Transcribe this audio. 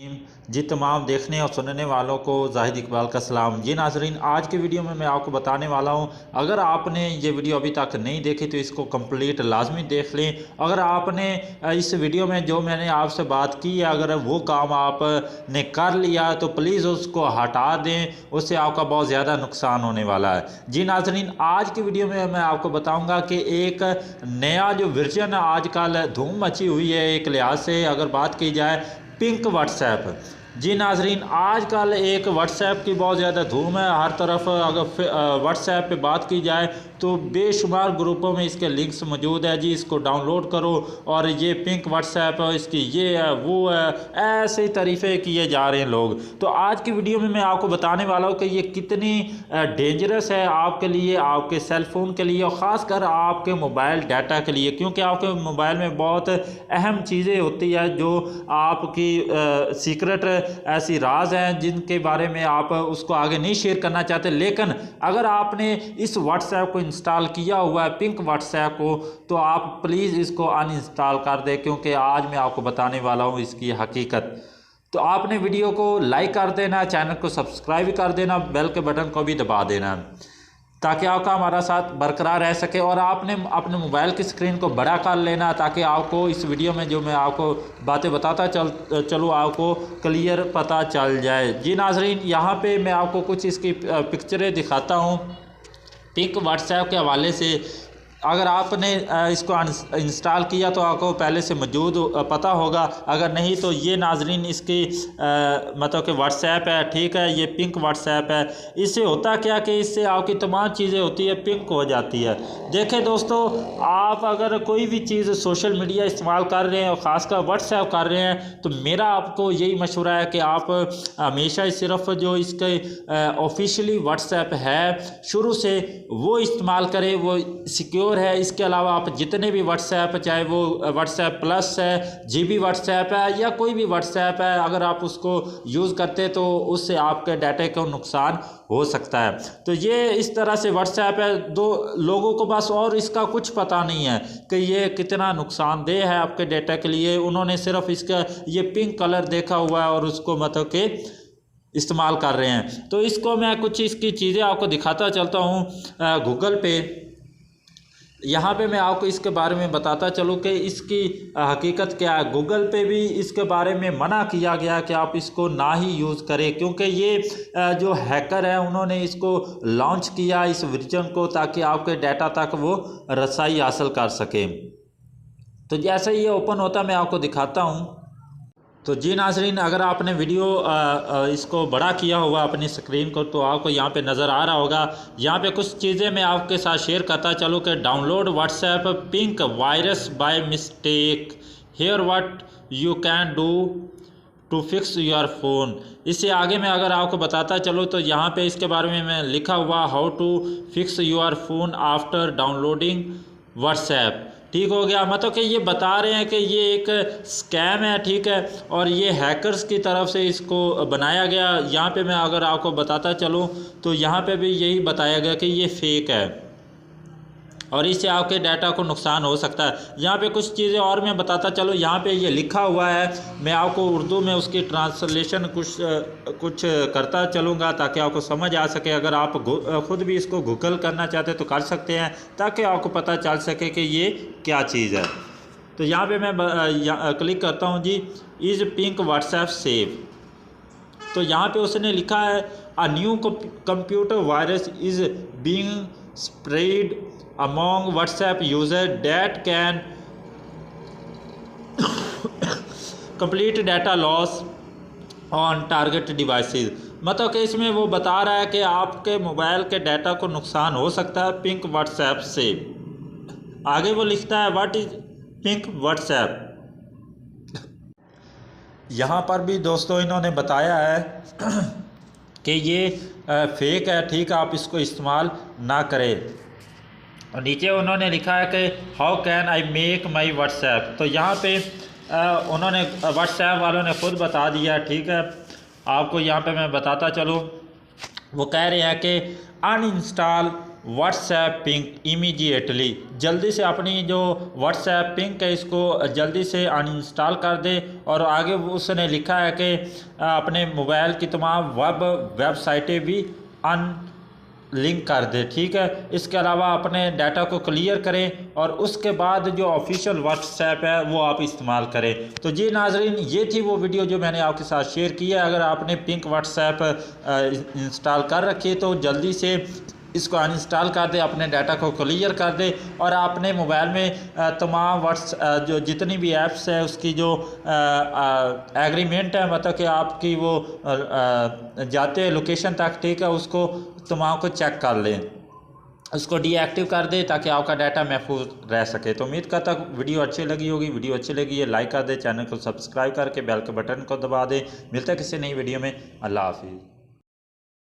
जी तमाम देखने और सुनने वालों को जाहिद इकबाल का सलाम। जी नाजरीन, आज की वीडियो में मैं आपको बताने वाला हूं, अगर आपने ये वीडियो अभी तक नहीं देखी तो इसको कंप्लीट लाजमी देख लें। अगर आपने इस वीडियो में जो मैंने आपसे बात की है, अगर वो काम आपने कर लिया तो प्लीज़ उसको हटा दें, उससे आपका बहुत ज़्यादा नुकसान होने वाला है। जी नाजरीन, आज की वीडियो में मैं आपको बताऊँगा कि एक नया जो वर्जन आजकल धूम मची हुई है एक लिहाज से अगर बात की जाए, पिंक व्हाट्सएप। जी नाजरीन, आजकल एक व्हाट्सएप की बहुत ज़्यादा धूम है हर तरफ। अगर व्हाट्सएप पे बात की जाए तो बेशुमार ग्रुपों में इसके लिंक्स मौजूद है। जी इसको डाउनलोड करो और ये पिंक व्हाट्सएप इसकी ये है वो है, ऐसे तरीफ़े किए जा रहे हैं लोग। तो आज की वीडियो में मैं आपको बताने वाला हूँ कि ये कितनी डेंजरस है आपके लिए, आपके सेलफोन के लिए और ख़ासकर आपके मोबाइल डाटा के लिए, क्योंकि आपके मोबाइल में बहुत अहम चीज़ें होती है जो आपकी सीक्रेट ऐसी राज हैं जिनके बारे में आप उसको आगे नहीं शेयर करना चाहते। लेकिन अगर आपने इस व्हाट्सएप को इंस्टॉल किया हुआ है, पिंक व्हाट्सएप को, तो आप प्लीज़ इसको अनइंस्टॉल कर दें, क्योंकि आज मैं आपको बताने वाला हूँ इसकी हकीकत। तो आपने वीडियो को लाइक कर देना, चैनल को सब्सक्राइब कर देना, बेल के बटन को भी दबा देना ताकि आपका हमारा साथ बरकरार रह सके। और आपने अपने मोबाइल की स्क्रीन को बड़ा कर लेना ताकि आपको इस वीडियो में जो मैं आपको बातें बताता चलूँ आपको क्लियर पता चल जाए। जी नाजरीन, यहाँ पे मैं आपको कुछ इसकी पिक्चरें दिखाता हूँ पिंक व्हाट्सएप के हवाले से। अगर आपने इसको इंस्टॉल किया तो आपको पहले से मौजूद पता होगा, अगर नहीं तो ये नाजरीन इसकी मतलब कि व्हाट्सएप है, ठीक है, ये पिंक व्हाट्सएप है। इससे होता क्या कि इससे आपकी तमाम चीज़ें होती है पिंक हो जाती है। देखें दोस्तों, आप अगर कोई भी चीज़ सोशल मीडिया इस्तेमाल कर रहे हैं और ख़ासकर व्हाट्सएप कर रहे हैं तो मेरा आपको यही मशवरा है कि आप हमेशा सिर्फ जो इसके ऑफिशियली व्हाट्सएप है शुरू से वो इस्तेमाल करें, वो सिक्योर है। इसके अलावा आप जितने भी व्हाट्सएप, चाहे वो व्हाट्सएप प्लस है, जीबी व्हाट्सएप है या कोई भी व्हाट्सएप है, अगर आप उसको यूज़ करते तो उससे आपके डाटा को नुकसान हो सकता है। तो ये इस तरह से व्हाट्सएप है। दो लोगों को बस और इसका कुछ पता नहीं है कि ये कितना नुकसानदेह है आपके डाटा के लिए। उन्होंने सिर्फ इसका ये पिंक कलर देखा हुआ है और उसको मतलब कि इस्तेमाल कर रहे हैं। तो इसको मैं कुछ इसकी चीज़ें आपको दिखाता चलता हूँ। गूगल पे, यहाँ पे मैं आपको इसके बारे में बताता चलूँ कि इसकी हकीकत क्या है। गूगल पे भी इसके बारे में मना किया गया कि आप इसको ना ही यूज़ करें, क्योंकि ये जो हैकर है उन्होंने इसको लॉन्च किया इस वर्जन को ताकि आपके डाटा तक वो रसाई हासिल कर सके। तो जैसे ये ओपन होता मैं आपको दिखाता हूँ। तो जी नाजरीन, अगर आपने वीडियो इसको बड़ा किया हुआ अपनी स्क्रीन को तो आपको यहाँ पे नज़र आ रहा होगा। यहाँ पे कुछ चीज़ें मैं आपके साथ शेयर करता चलूँ कि download WhatsApp pink virus by mistake, here what you can do to fix your phone. इससे आगे मैं अगर आपको बताता चलूँ तो यहाँ पे इसके बारे में मैं लिखा हुआ how to fix your phone after downloading WhatsApp. ठीक हो गया, मतलब कि ये बता रहे हैं कि ये एक स्कैम है, ठीक है, और ये हैकर्स की तरफ से इसको बनाया गया। यहाँ पे मैं अगर आपको बताता चलूँ तो यहाँ पे भी यही बताया गया कि ये फेक है और इससे आपके डाटा को नुकसान हो सकता है। यहाँ पे कुछ चीज़ें और मैं बताता चलूँ। यहाँ पे ये लिखा हुआ है, मैं आपको उर्दू में उसकी ट्रांसलेशन कुछ करता चलूँगा ताकि आपको समझ आ सके। अगर आप ख़ुद भी इसको गूगल करना चाहते तो कर सकते हैं ताकि आपको पता चल सके कि ये क्या चीज़ है। तो यहाँ पर मैं क्लिक करता हूँ जी, इज़ पिंक व्हाट्सएप सेफ। तो यहाँ पर उसने लिखा है a new computer virus is being spread among WhatsApp user that can complete data loss on target devices। मतलब कि इसमें वो बता रहा है कि आपके मोबाइल के डाटा को नुकसान हो सकता है पिंक व्हाट्सएप से। आगे वो लिखता है व्हाट इज पिंक व्हाट्सएप। यहाँ पर भी दोस्तों इन्होंने बताया है कि ये फेक है, ठीक है, आप इसको इस्तेमाल ना करें। और नीचे उन्होंने लिखा है कि how can I make my WhatsApp. तो यहाँ पे उन्होंने व्हाट्सएप वालों ने ख़ुद बता दिया, ठीक है। आपको यहाँ पे मैं बताता चलूँ, वो कह रहे हैं कि अनइंस्टॉल व्हाट्सएप पिंक इमीडिएटली। जल्दी से अपनी जो व्हाट्सएप पिंक है इसको जल्दी से अनइंस्टॉल कर दे। और आगे उसने लिखा है कि अपने मोबाइल की तमाम वेबसाइटें भी लिंक कर दे। ठीक है, इसके अलावा अपने डाटा को क्लियर करें और उसके बाद जो ऑफिशियल व्हाट्सएप है वो आप इस्तेमाल करें। तो जी नाजरीन, ये थी वो वीडियो जो मैंने आपके साथ शेयर की है। अगर आपने पिंक व्हाट्सएप इंस्टॉल कर रखी है तो जल्दी से इसको अनइंस्टॉल कर दे, अपने डाटा को क्लियर कर दे और अपने मोबाइल में तमाम जो जितनी भी ऐप्स है उसकी जो एग्रीमेंट है, मतलब कि आपकी वो जाते लोकेशन तक, ठीक है, उसको तमाम को चेक कर लें, उसको डीएक्टिव कर दे ताकि आपका डाटा महफूज रह सके। तो उम्मीद करता वीडियो अच्छी लगी होगी। वीडियो अच्छी लगी है लाइक कर दे, चैनल को सब्सक्राइब करके बेल के बटन को दबा दे। मिलता है किसी नई वीडियो में। अल्लाह हाफिज़।